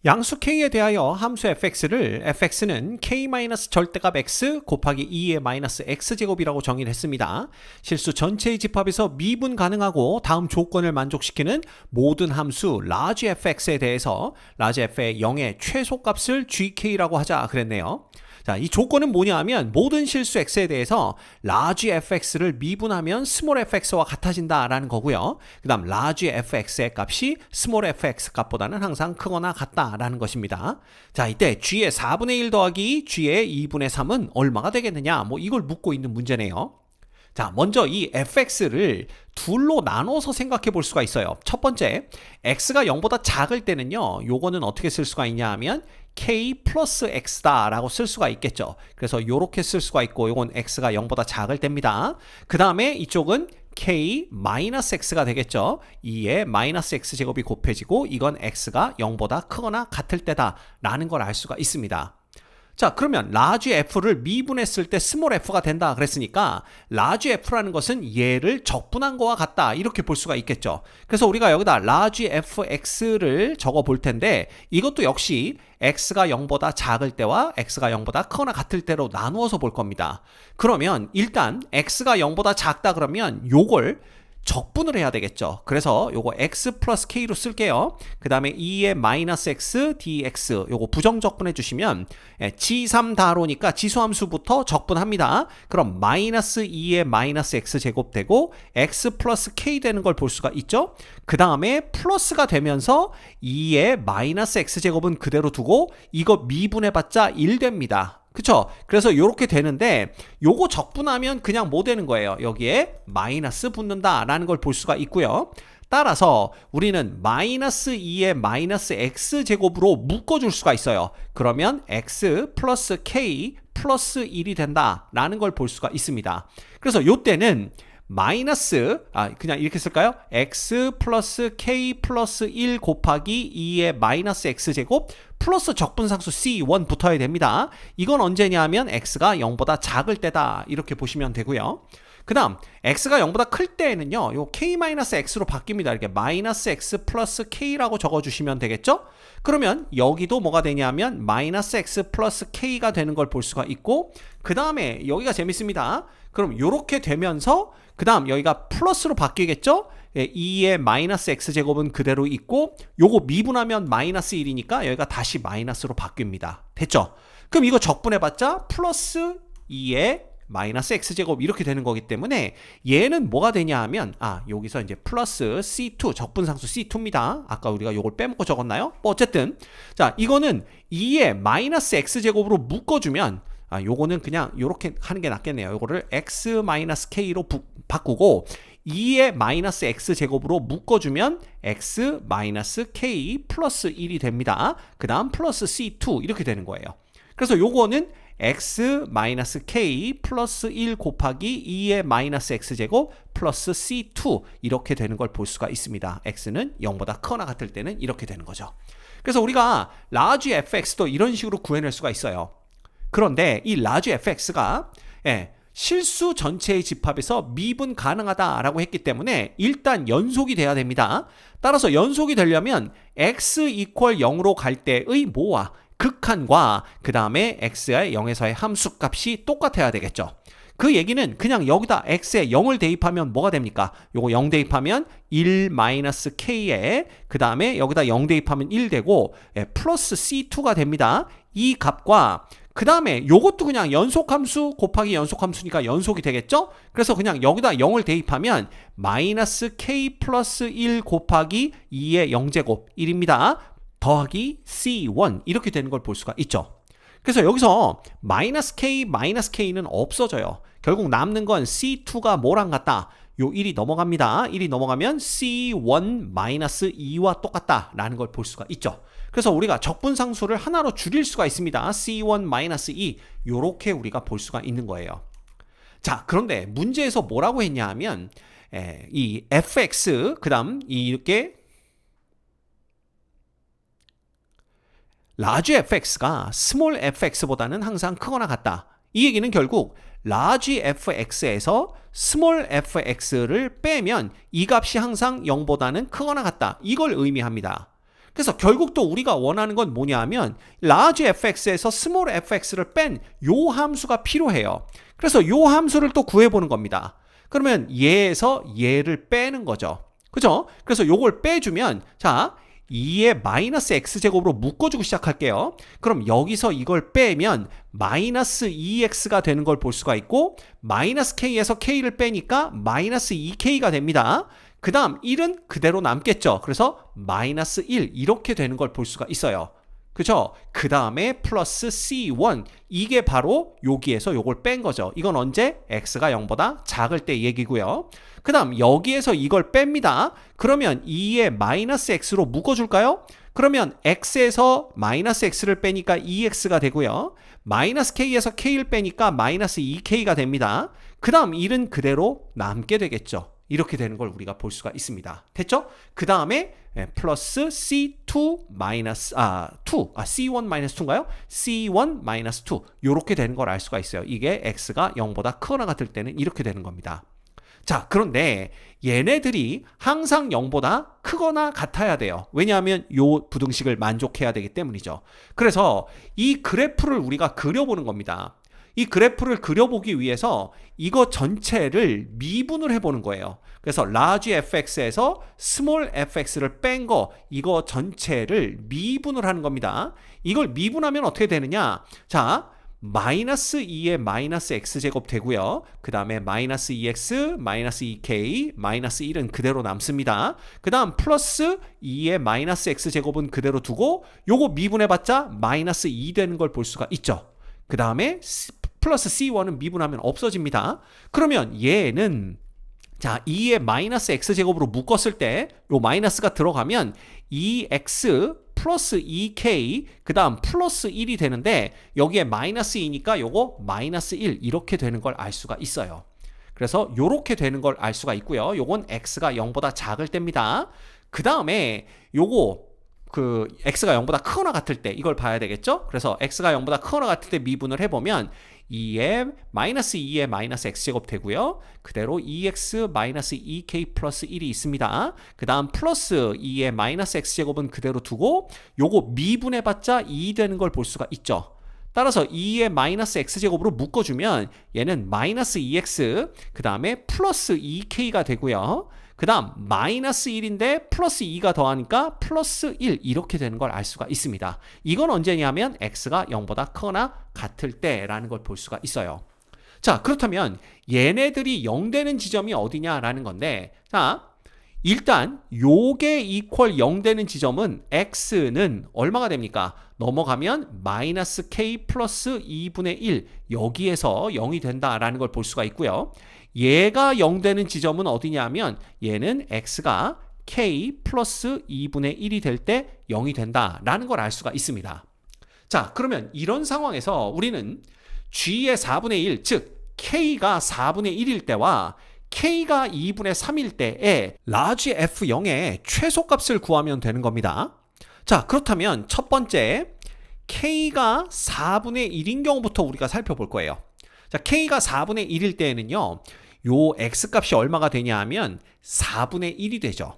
양수 k에 대하여 함수 fx를 fx는 k-절대값 x 곱하기 2의 마이너스 x제곱이라고 정의를 했습니다. 실수 전체의 집합에서 미분 가능하고 다음 조건을 만족시키는 모든 함수 large fx에 대해서 large f의 0의 최소값을 gk라고 하자 그랬네요. 자, 이 조건은 뭐냐 하면 모든 실수 x에 대해서 large fx를 미분하면 small fx와 같아진다라는 거고요. 그 다음 large fx의 값이 small fx 값보다는 항상 크거나 같다라는 것입니다. 자, 이때 g의 4분의 1 더하기 g의 2분의 3은 얼마가 되겠느냐? 뭐 이걸 묻고 있는 문제네요. 자, 먼저 이 fx를 둘로 나눠서 생각해 볼 수가 있어요. 첫 번째, x가 0보다 작을 때는요, 요거는 어떻게 쓸 수가 있냐 하면 k 플러스 x다 라고 쓸 수가 있겠죠. 그래서 요렇게 쓸 수가 있고, 요건 x가 0보다 작을 때입니다. 그 다음에 이쪽은 k 마이너스 x가 되겠죠. 2의 마이너스 x제곱이 곱해지고 이건 x가 0보다 크거나 같을 때다 라는 걸 알 수가 있습니다. 자, 그러면 large f를 미분했을 때 small f가 된다 그랬으니까 large f라는 것은 얘를 적분한 거와 같다 이렇게 볼 수가 있겠죠. 그래서 우리가 여기다 large fx를 적어 볼 텐데 이것도 역시 x가 0보다 작을 때와 x가 0보다 크거나 같을 때로 나누어서 볼 겁니다. 그러면 일단 x가 0보다 작다 그러면 요걸 적분을 해야 되겠죠. 그래서 요거 x 플러스 k로 쓸게요. 그 다음에 2의 마이너스 x dx 요거 부정적분해 주시면 g3 다로니까 지수함수부터 적분합니다. 그럼 마이너스 2의 마이너스 x 제곱 되고 x 플러스 k 되는 걸 볼 수가 있죠. 그 다음에 플러스가 되면서 2의 마이너스 x 제곱은 그대로 두고 이거 미분해봤자 1 됩니다. 그쵸? 그래서 이렇게 되는데 요거 적분하면 그냥 뭐 되는 거예요? 여기에 마이너스 붙는다 라는 걸 볼 수가 있고요. 따라서 우리는 마이너스 2의 마이너스 x제곱으로 묶어줄 수가 있어요. 그러면 x 플러스 k 플러스 1이 된다 라는 걸 볼 수가 있습니다. 그래서 요때는 마이너스 그냥 이렇게 쓸까요? x 플러스 k 플러스 1 곱하기 2의 마이너스 x제곱 플러스 적분상수 c1 붙어야 됩니다. 이건 언제냐 하면 x가 0보다 작을 때다 이렇게 보시면 되고요. 그 다음 x가 0보다 클 때에는요 요 k-x로 바뀝니다. 이렇게 마이너스 x 플러스 k라고 적어주시면 되겠죠. 그러면 여기도 뭐가 되냐면 마이너스 x 플러스 k가 되는 걸 볼 수가 있고 그 다음에 여기가 재밌습니다. 그럼 요렇게 되면서 그 다음 여기가 플러스로 바뀌겠죠. 2의 마이너스 x제곱은 그대로 있고 요거 미분하면 마이너스 1이니까 여기가 다시 마이너스로 바뀝니다. 됐죠? 그럼 이거 적분해봤자 플러스 2의 마이너스 x제곱 이렇게 되는 거기 때문에 얘는 뭐가 되냐 하면 여기서 이제 플러스 c2 적분상수 c2입니다. 아까 우리가 요걸 빼먹고 적었나요? 뭐 어쨌든 자 이거는 2의 마이너스 x제곱으로 묶어주면 요거는 그냥 요렇게 하는 게 낫겠네요. 요거를 x-k로 바꾸고 2의 마이너스 x제곱으로 묶어주면 x-k 플러스 1이 됩니다. 그 다음 플러스 c2 이렇게 되는 거예요. 그래서 요거는 x-k 플러스 1 곱하기 2의 마이너스 x제곱 플러스 c2 이렇게 되는 걸 볼 수가 있습니다. x는 0보다 크거나 같을 때는 이렇게 되는 거죠. 그래서 우리가 large fx도 이런 식으로 구해낼 수가 있어요. 그런데 이 large fx가 실수 전체의 집합에서 미분 가능하다라고 했기 때문에 일단 연속이 돼야 됩니다. 따라서 연속이 되려면 x equal 0으로 갈 때의 뭐와 극한과 그 다음에 x의 0에서의 함수값이 똑같아야 되겠죠. 그 얘기는 그냥 여기다 x에 0을 대입하면 뭐가 됩니까? 요거 0 대입하면 1-k에 그 다음에 여기다 0 대입하면 1 되고 플러스 c2가 됩니다. 이 값과 그 다음에 요것도 그냥 연속함수 곱하기 연속함수니까 연속이 되겠죠? 그래서 그냥 여기다 0을 대입하면 마이너스 k 플러스 1 곱하기 2의 0제곱 1입니다. 더하기 c1 이렇게 되는 걸 볼 수가 있죠. 그래서 여기서 마이너스 k는 없어져요. 결국 남는 건 c2가 뭐랑 같다? 요 1이 넘어갑니다. 1이 넘어가면 c1-2와 똑같다 라는 걸 볼 수가 있죠. 그래서 우리가 적분상수를 하나로 줄일 수가 있습니다. c1-2 요렇게 우리가 볼 수가 있는 거예요. 자, 그런데 문제에서 뭐라고 했냐 하면 이 fx 그 다음 이렇게 large fx가 small fx보다는 항상 크거나 같다. 이 얘기는 결국 large fx에서 small fx를 빼면 이 값이 항상 0보다는 크거나 같다. 이걸 의미합니다. 그래서 결국 또 우리가 원하는 건 뭐냐면 large fx에서 small fx를 뺀 요 함수가 필요해요. 그래서 요 함수를 또 구해보는 겁니다. 그러면 얘에서 얘를 빼는 거죠. 그죠? 그래서 요걸 빼주면 자 2의 마이너스 x제곱으로 묶어주고 시작할게요. 그럼 여기서 이걸 빼면 마이너스 2x가 되는 걸 볼 수가 있고 마이너스 k에서 k를 빼니까 마이너스 2k가 됩니다. 그 다음 1은 그대로 남겠죠. 그래서 마이너스 1 이렇게 되는 걸 볼 수가 있어요. 그죠? 그 다음에 플러스 C1 이게 바로 여기에서 요걸 뺀 거죠. 이건 언제? x가 0보다 작을 때 얘기고요. 그 다음 여기에서 이걸 뺍니다. 그러면 2의 마이너스 x로 묶어줄까요? 그러면 x에서 마이너스 x를 빼니까 2x가 되고요. 마이너스 k에서 k를 빼니까 마이너스 2k가 됩니다. 그 다음 1은 그대로 남게 되겠죠. 이렇게 되는 걸 우리가 볼 수가 있습니다. 됐죠? 그 다음에 플러스 C1 마이너스 2인가요? C1 마이너스 2 이렇게 되는 걸 알 수가 있어요. 이게 x가 0보다 크거나 같을 때는 이렇게 되는 겁니다. 자, 그런데 얘네들이 항상 0보다 크거나 같아야 돼요. 왜냐하면 요 부등식을 만족해야 되기 때문이죠. 그래서 이 그래프를 우리가 그려보는 겁니다. 이 그래프를 그려보기 위해서 이거 전체를 미분을 해보는 거예요. 그래서 large fx에서 small fx를 뺀 거 이거 전체를 미분을 하는 겁니다. 이걸 미분하면 어떻게 되느냐? 자, 마이너스 2의 마이너스 x제곱 되고요. 그 다음에 마이너스 2x, 마이너스 2k, 마이너스 1은 그대로 남습니다. 그 다음 플러스 2의 마이너스 x제곱은 그대로 두고 요거 미분해봤자 마이너스 2 되는 걸 볼 수가 있죠. 그 다음에 플러스 C1은 미분하면 없어집니다. 그러면 얘는 자 2의 마이너스 x제곱으로 묶었을 때 요 마이너스가 들어가면 2x 플러스 2k 그 다음 플러스 1이 되는데 여기에 마이너스 2니까 요거 마이너스 1 이렇게 되는 걸 알 수가 있어요. 그래서 요렇게 되는 걸 알 수가 있고요. 요건 x가 0보다 작을 때입니다. 그 다음에 요거 x가 0보다 크거나 같을 때 이걸 봐야 되겠죠? 그래서 x가 0보다 크거나 같을 때 미분을 해보면 2의 마이너스 2의 마이너스 x제곱 되고요. 그대로 2x 마이너스 2k 플러스 1이 있습니다. 그 다음 플러스 2의 마이너스 x제곱은 그대로 두고 요거 미분해봤자 2 되는 걸 볼 수가 있죠. 따라서 2의 마이너스 x제곱으로 묶어주면 얘는 마이너스 2x 그 다음에 플러스 2k가 되고요. 그 다음 마이너스 1인데 플러스 2가 더하니까 플러스 1 이렇게 되는 걸 알 수가 있습니다. 이건 언제냐면 x가 0보다 크거나 같을 때라는 걸 볼 수가 있어요. 자, 그렇다면 얘네들이 0 되는 지점이 어디냐라는 건데 자 일단 요게 이퀄 0 되는 지점은 x는 얼마가 됩니까? 넘어가면 마이너스 k 플러스 2분의 1 여기에서 0이 된다라는 걸 볼 수가 있고요. 얘가 0 되는 지점은 어디냐면 얘는 x가 k 플러스 2분의 1이 될 때 0이 된다라는 걸 알 수가 있습니다. 자, 그러면 이런 상황에서 우리는 g의 4분의 1, 즉 k가 4분의 1일 때와 k가 2분의 3일 때에 large f0의 최소값을 구하면 되는 겁니다. 자, 그렇다면 첫 번째 k가 4분의 1인 경우부터 우리가 살펴볼 거예요. 자, k가 4분의 1일 때에는요. 요 x값이 얼마가 되냐 하면 4분의 1이 되죠.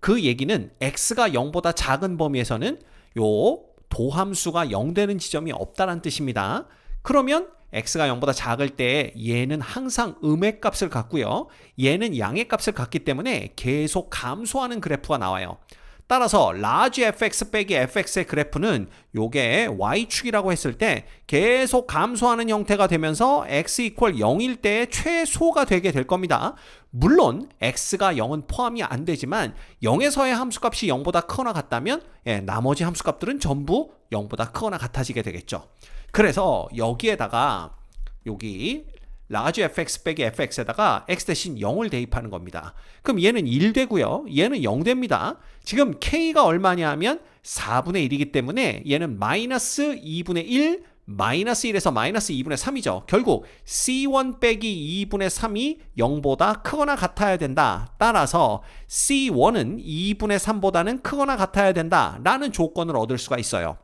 그 얘기는 x가 0보다 작은 범위에서는 요 도함수가 0 되는 지점이 없다는 뜻입니다. 그러면 x가 0보다 작을 때 얘는 항상 음의 값을 갖고요. 얘는 양의 값을 갖기 때문에 계속 감소하는 그래프가 나와요. 따라서 large fx 빼기 fx의 그래프는 요게 y축이라고 했을 때 계속 감소하는 형태가 되면서 x 이퀄 0일 때 최소가 되게 될 겁니다. 물론 x가 0은 포함이 안 되지만 0에서의 함수값이 0보다 크거나 같다면 나머지 함수값들은 전부 0보다 크거나 같아지게 되겠죠. 그래서 여기에다가 여기 large fx 빼기 fx에다가 x 대신 0을 대입하는 겁니다. 그럼 얘는 1 되고요. 얘는 0 됩니다. 지금 k가 얼마냐 하면 4분의 1이기 때문에 얘는 마이너스 2분의 1 마이너스 1에서 마이너스 2분의 3이죠. 결국 C1 빼기 2분의 3이 0보다 크거나 같아야 된다. 따라서 C1은 2분의 3보다는 크거나 같아야 된다. 라는 조건을 얻을 수가 있어요.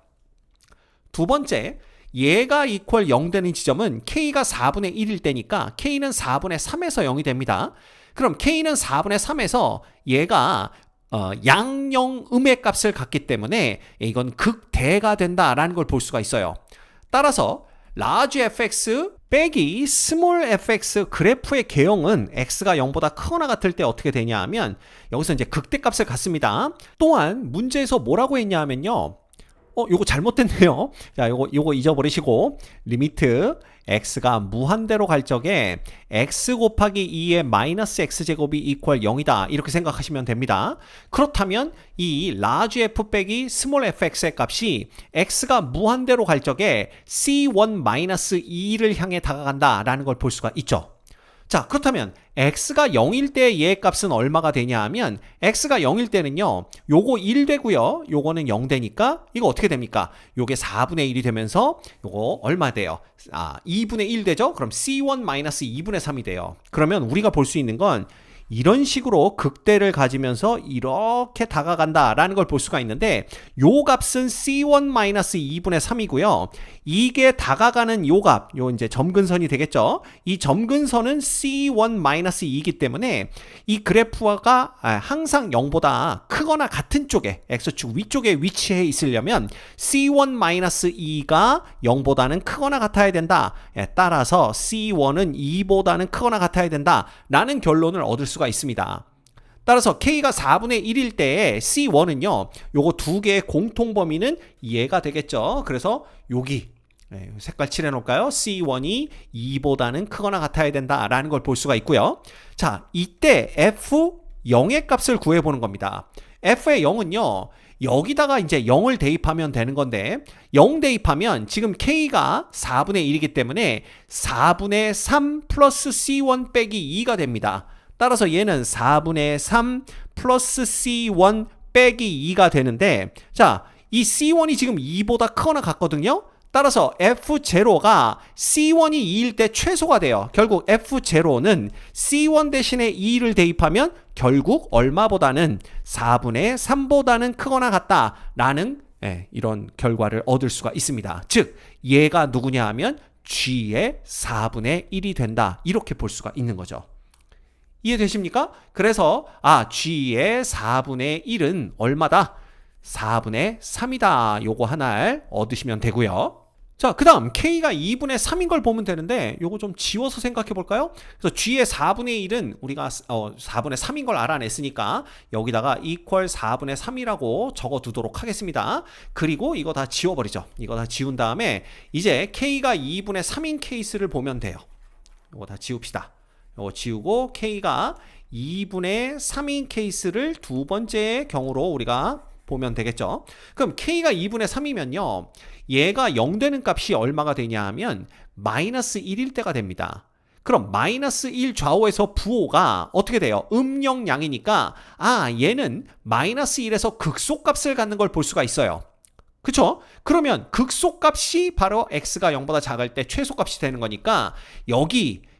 두 번째, 얘가 이퀄 0 되는 지점은 k가 4분의 1일 때니까 k는 4분의 3에서 0이 됩니다. 그럼 k는 4분의 3에서 얘가 양영음의 값을 갖기 때문에 이건 극대가 된다라는 걸 볼 수가 있어요. 따라서 large fx 빼기 small fx 그래프의 개형은 x가 0보다 크거나 같을 때 어떻게 되냐 하면 여기서 이제 극대값을 갖습니다. 또한 문제에서 뭐라고 했냐 하면요. 요거 잘못됐네요. 자, 요거 잊어버리시고 리미트 x가 무한대로 갈 적에 x 곱하기 2의 마이너스 x제곱이 이퀄 0이다 이렇게 생각하시면 됩니다. 그렇다면 이 large f 빼기 small fx의 값이 x가 무한대로 갈 적에 c1-2를 향해 다가간다 라는 걸 볼 수가 있죠. 자, 그렇다면 x가 0일 때 얘의 값은 얼마가 되냐 하면 x가 0일 때는요 요거 1 되고요 요거는 0 되니까 이거 어떻게 됩니까? 요게 4분의 1이 되면서 요거 얼마 돼요? 2분의 1 되죠? 그럼 c1-2분의 3이 돼요. 그러면 우리가 볼 수 있는 건 이런 식으로 극대를 가지면서 이렇게 다가간다라는 걸 볼 수가 있는데 요 값은 c1-2분의 3이고요. 이게 다가가는 요 값, 요 이제 점근선이 되겠죠. 이 점근선은 c1-2이기 때문에 이 그래프가 항상 0보다 크거나 같은 쪽에 x축 위쪽에 위치해 있으려면 c1-2가 0보다는 크거나 같아야 된다. 따라서 c1은 2보다는 크거나 같아야 된다 라는 결론을 얻을 수가 있습니다. 따라서 K가 4분의 1일 때의 C1은요 요거 두 개의 공통 범위는 얘가 되겠죠. 그래서 여기 색깔 칠해 놓을까요? C1이 2보다는 크거나 같아야 된다라는 걸 볼 수가 있고요. 자, 이때 F0의 값을 구해보는 겁니다. F의 0은요 여기다가 이제 0을 대입하면 되는 건데 0 대입하면 지금 K가 4분의 1이기 때문에 4분의 3 플러스 C1 빼기 2가 됩니다. 따라서 얘는 4분의 3 플러스 C1 빼기 2가 되는데 자, 이 C1이 지금 2보다 크거나 같거든요. 따라서 F0가 C1이 2일 때 최소가 돼요. 결국 F0는 C1 대신에 2를 대입하면 결국 얼마보다는 4분의 3보다는 크거나 같다라는 이런 결과를 얻을 수가 있습니다. 즉 얘가 누구냐 하면 G의 4분의 1이 된다. 이렇게 볼 수가 있는 거죠. 이해되십니까? 그래서 G의 4분의 1은 얼마다? 4분의 3이다. 요거 하나를 얻으시면 되고요. 자, 그 다음 K가 2분의 3인 걸 보면 되는데 요거 좀 지워서 생각해 볼까요? 그래서 G의 4분의 1은 우리가 4분의 3인 걸 알아냈으니까 여기다가 equal 4분의 3이라고 적어 두도록 하겠습니다. 그리고 이거 다 지워버리죠. 이거 다 지운 다음에 이제 K가 2분의 3인 케이스를 보면 돼요. 이거 다 지웁시다. 이거 지우고 K가 2분의 3인 케이스를 두 번째 경우로 우리가 보면 되겠죠. 그럼 K가 2분의 3이면요 얘가 0 되는 값이 얼마가 되냐 하면 마이너스 1일 때가 됩니다. 그럼 마이너스 1 좌우에서 부호가 어떻게 돼요? 음영양이니까 얘는 마이너스 1에서 극소값을 갖는 걸 볼 수가 있어요. 그쵸? 그러면 극소값이 바로 x가 0보다 작을 때 최소값이 되는 거니까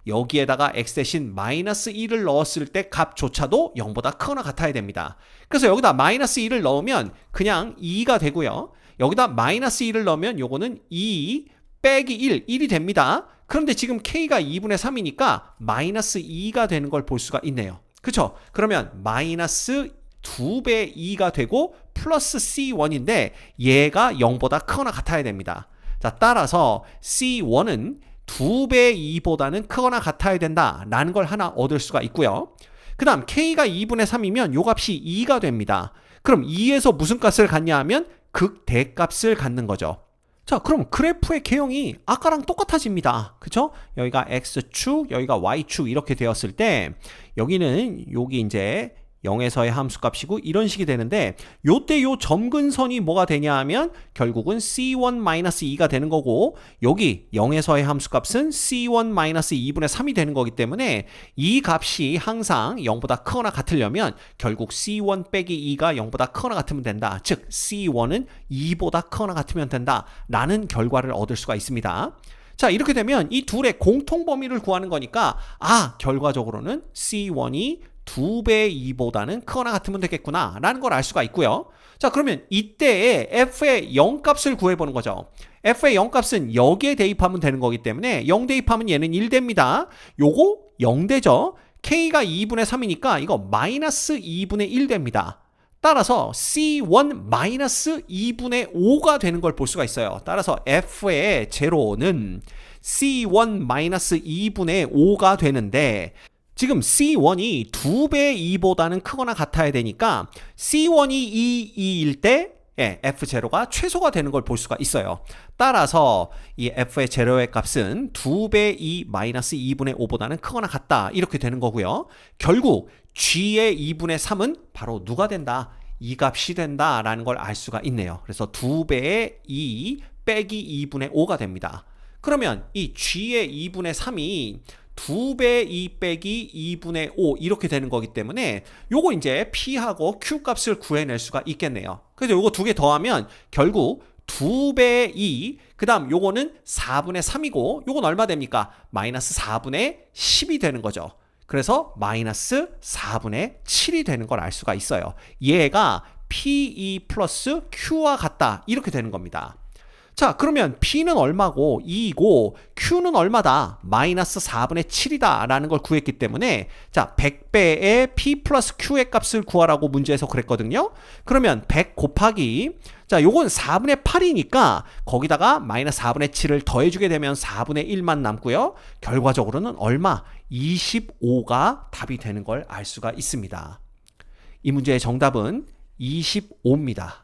여기에다가 x 대신 마이너스 1을 넣었을 때 값조차도 0보다 크거나 같아야 됩니다. 그래서 여기다 마이너스 1을 넣으면 그냥 2가 되고요. 여기다 마이너스 1을 넣으면 요거는 2 빼기 1이 됩니다. 그런데 지금 K가 2분의 3이니까 마이너스 2가 되는 걸 볼 수가 있네요. 그쵸? 그러면 마이너스 2배 2가 되고 플러스 C1인데 얘가 0보다 크거나 같아야 됩니다. 자, 따라서 C1은 2배 2보다는 크거나 같아야 된다라는 걸 하나 얻을 수가 있고요. 그 다음 K가 2분의 3이면 요 값이 2가 됩니다. 그럼 2에서 무슨 값을 갖냐 하면 극대값을 갖는 거죠. 자, 그럼 그래프의 개형이 아까랑 똑같아집니다. 그쵸? 여기가 X축, 여기가 Y축 이렇게 되었을 때 여기 이제 0에서의 함수값이고 이런 식이 되는데 요때 요 점근선이 뭐가 되냐 하면 결국은 C1-2가 되는 거고 여기 0에서의 함수값은 C1-2분의 3이 되는 거기 때문에 이 값이 항상 0보다 크거나 같으려면 결국 C1 빼기 2가 0보다 크거나 같으면 된다. 즉 C1은 2보다 크거나 같으면 된다 라는 결과를 얻을 수가 있습니다. 자, 이렇게 되면 이 둘의 공통 범위를 구하는 거니까 결과적으로는 C1이 2배 2보다는 크거나 같으면 되겠구나 라는 걸 알 수가 있고요. 자, 그러면 이때의 f의 0값을 구해보는 거죠. f의 0값은 여기에 대입하면 되는 거기 때문에 0 대입하면 얘는 1 됩니다. 요거 0 되죠. K가 2분의 3이니까 이거 마이너스 2분의 1 됩니다. 따라서 C1 마이너스 2분의 5가 되는 걸 볼 수가 있어요. 따라서 F의 제로는 C1 마이너스 2분의 5가 되는데 지금 C1이 2배 2보다는 크거나 같아야 되니까 C1이 2일 때 F0가 최소가 되는 걸 볼 수가 있어요. 따라서 이 F의 제로의 값은 2배 2 마이너스 2분의 5보다는 크거나 같다. 이렇게 되는 거고요. 결국 G의 2분의 3은 바로 누가 된다? 이 값이 된다라는 걸 알 수가 있네요. 그래서 2배의 2 빼기 2분의 5가 됩니다. 그러면 이 G의 2분의 3이 2배 2 빼기 2분의 5 이렇게 되는 거기 때문에 요거 이제 P하고 Q 값을 구해낼 수가 있겠네요. 그래서 요거 두 개 더하면 결국 2배 2, 그 다음 요거는 4분의 3이고 요건 얼마 됩니까? 마이너스 4분의 10이 되는 거죠. 그래서 마이너스 4분의 7이 되는 걸 알 수가 있어요. 얘가 P2 플러스 Q와 같다 이렇게 되는 겁니다. 자, 그러면 P는 얼마고 2이고 Q는 얼마다? 마이너스 4분의 7이다 라는 걸 구했기 때문에 자, 100배의 P 플러스 Q의 값을 구하라고 문제에서 그랬거든요. 그러면 100 곱하기 자, 요건 4분의 8이니까 거기다가 마이너스 4분의 7을 더해주게 되면 4분의 1만 남고요. 결과적으로는 얼마? 25가 답이 되는 걸 알 수가 있습니다. 이 문제의 정답은 25입니다.